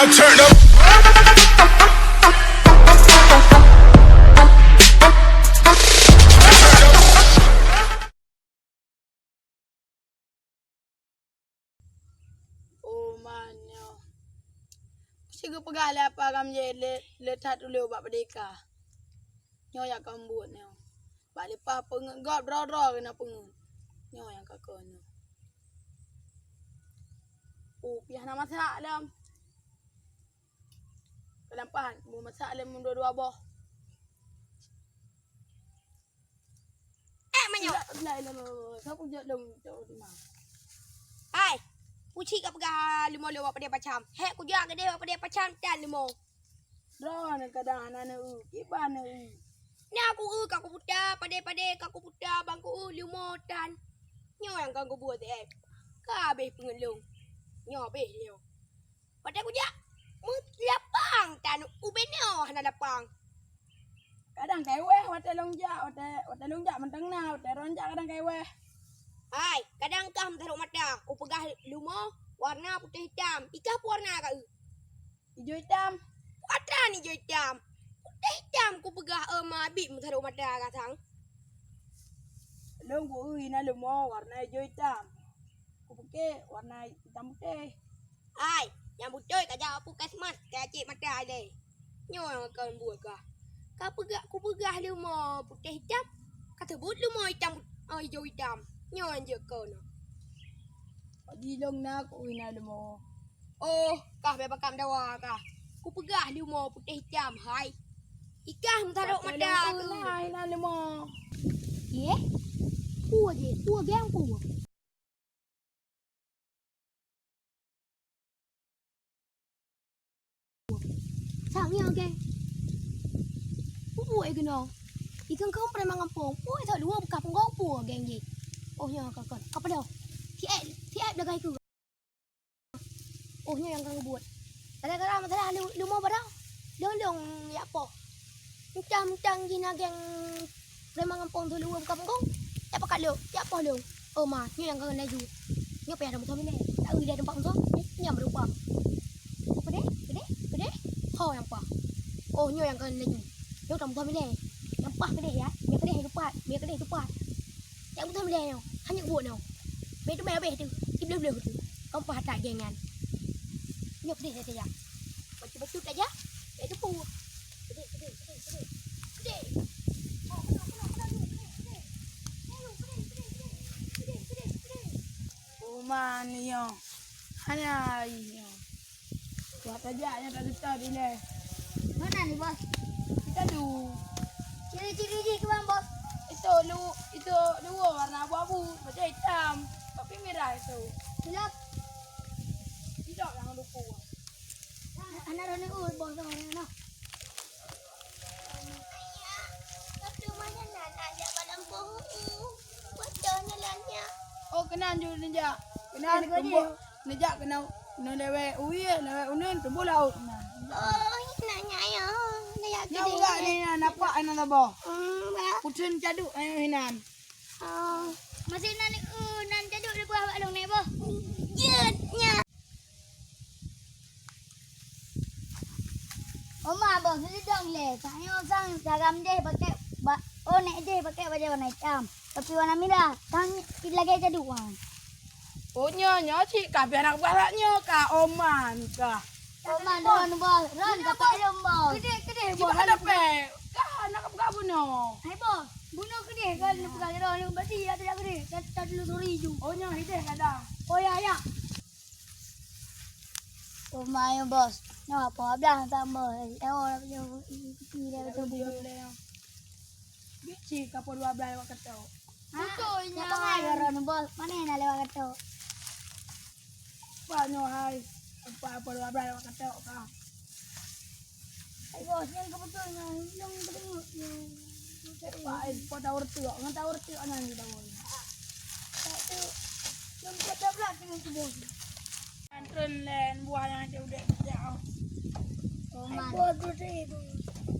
now turn up. Oh man, yo. Sigo pagala para mje le tatu leo bak berdeka. Nyo yang kambut nyo. Balik pa pengen god ro kena pengen. Nyo yang kakon nyo. Oh, piah nama masak dalam. Kelampahan, mau masak dalam dua-dua boh. Manyo. Lai kau punya dong jauh di mana? Hai. Puci kat pegah limo lewa pada pacam. Hek ku jak gede pada pacam dan limo. Ron kadang anak iban Ni aku kau putar pada kau putar bangku limo dan nyo yang kau buat Ka habis pengelung. Nyo habis dia. Pada ku jak lapang dan ubenyo hana lapang. kadang kai weh wate longjak mentang na wate ronjak kadang kai weh. Hai, kadang kau taruh mata. Ku pegah limo warna putih hitam. Ikah warna kau. Hijau hitam. Warna ni hijau hitam. Putih hitam ku pegah mabik taruh mata katang. Long ku na lumo warna hijau hitam. Ku pakai warna hitam putih. Hai, yang betul kau jawab aku kasmas. Kau cik mata ada. Nyo yang kau buat kah? Ku pegah limo putih hitam. Kata buat limo hitam hijau hitam. Nyo yang je kau nak. Di long na ku na lumo. Oh, kah bebakam dawa kah? Ku pegah limo putih hitam. Hai. Ikah taruh mata aku. Na lumo. Ye? Pua gang pua. Sao nghe ok? Pua cái nó. Ikan kau pernah mengampung. Pua tak dua buka penggong pua geng je. Oh nya kau. Apa dah? Ti ai dah kai ku. Oh nya yang kau buat. Kadang-kadang masalah lu mau pada. Dolong ya apa? Macam gina geng pernah mengampung tu lu buka penggong. Ya apa kat lu? Ya apa lu? Oh ma, ni yang kau laju. Ni apa yang ada betul ni? Tak ada tempat kau. Ni yang berupa. Gede. Ho yang apa? Oh nya yang kau laju. Yo tam betul ni. Yang pah gede ya. Biar gede cepat. Yang betul ni yo. Hanya buat no. Betul tu. Iblis tu. Kau pah tak gengan. Nyok gede saja. Betul aja. Itu pu. Gede. Oh man yo. Hanya yo. Buat aja yang tak ada di le. Mana ni bos? Kita du. Ciri-ciri ke bang bos? Itu dua warna abu-abu, macam hitam, tapi merah itu. Gelap. Tidak yang lupa. Anak Roni bos sama mana? Tapi mana nak ada balang pohon? Bocahnya lanya. Oh kenan ju nejak. Kenan tumbuh. Nejak kena lewe unen tumbuh laut. Oh, nanya ya. Nyawa gak ni nampak anak labo. Ba. Putun caduk hinan. Oh, masih nan jaduk di bawah balong ni bos. Jetnya. Oma bos ni dong le. Saya sang sagam je pakai nek je pakai baju warna hitam. Tapi warna merah. Tang lagi jaduk wan. Oh nyo cik ka biar anak baraknya ka oman ka. Oma don bos. Ron pakai dong bos. Gede bos ada pe. Ka anak kamu no. Hai bos. Bunuh gede kan pakai ron ni berarti ada dah gede. Tak dulu suri ju. Oh nyo hide kada. Oh ya. Oh my bos. No apa belah tambah. Orang punya pipi dia betul betul. Bici ka po 12 wak keto. Betulnya. Apa ngai ron bos? Mana nak lewat kata? Pa nyo hai. Apa 12 wak keto ka. Hai bos, yang kebetulnya yang berdenguk. Pa po tawur tu, ngan tawur tu anan kita boy. Satu. Yang kata belak dengan bos. Antun len buah yang dia udah jauh. Oh man. Bos tu itu.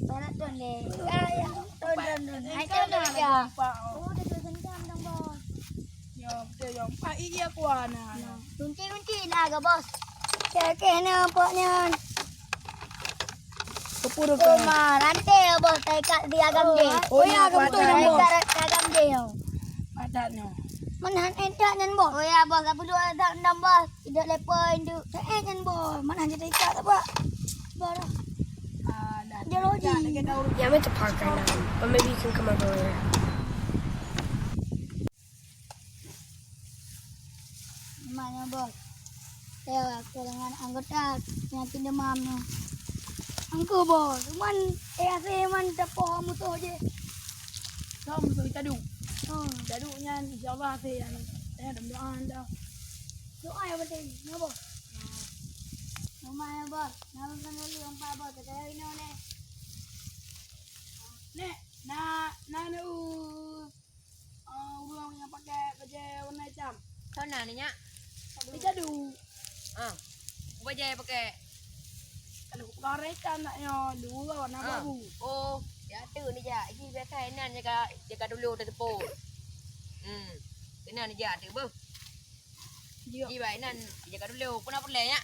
Mana tuan le? Ya. Tuan. Hai tuan ya. Oh, dah tuan dang bos. Yo, yo. Pa iya kuana. Kunci lah ke bos. Kena poknya. Kepuru Oh, mah nanti bos saya kat di agam je. Oh, ya, betul Saya bos. kat agam je. Padatnya. Mana entak nyan bos? Oh ya bos, apa dua tak enam bos. Tidak lepas itu. Tak nyan bos. Mana jadi ikat apa? Baru. Dia loji. Yeah, I'm at the park right now, but maybe you can come over later. Mana bos? Saya kehilangan anggota penyakit demam no. Angku bos, man saya man tepoh mutu je. Kamu tu kita duk. Oh, Jaduknya insyaAllah saya ada doa anda. doa yang penting, ya bos. Rumah ya bos, nama kena lu empat bos, kita ini ne. Nek, uang yang pakai baju warna hitam. Kau nak ni nyak? Kita duk. Baju pakai. Kalau warna hitam naknya dua warna baru. Oh, ya tu ni je. Ini biasa enan jaga dulu tepo. Enan je tu bu. Dia. Ini baik enan jaga dulu. Pun apa le nyak?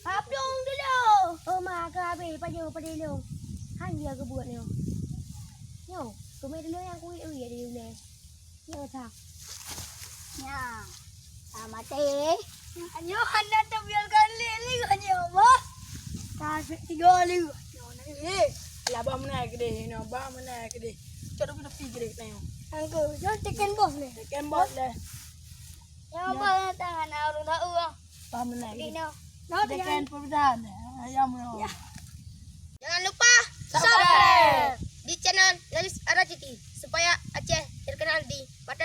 Abdong dulu. Oh mak ke habis paju pada lu. Hang dia ke buat ni. Yo, kau dulu yang kui ada dulu. Yo tak. Ya. Mati. Anyo anda terbiarkan lili kanyo bos. Kasih 3 kali. Yo nak Lah bah mana gede, no bah mana gede. Cakap kita pergi gede tanya. Angku, yo tekan bos ni. Tekan bot le. Ya apa tangan orang tahu. Bah mana gede. Ini. Tekan perbedaan. Ayam no. Jangan lupa Subscribe di channel Lalis Araciti supaya Aceh terkenal di mata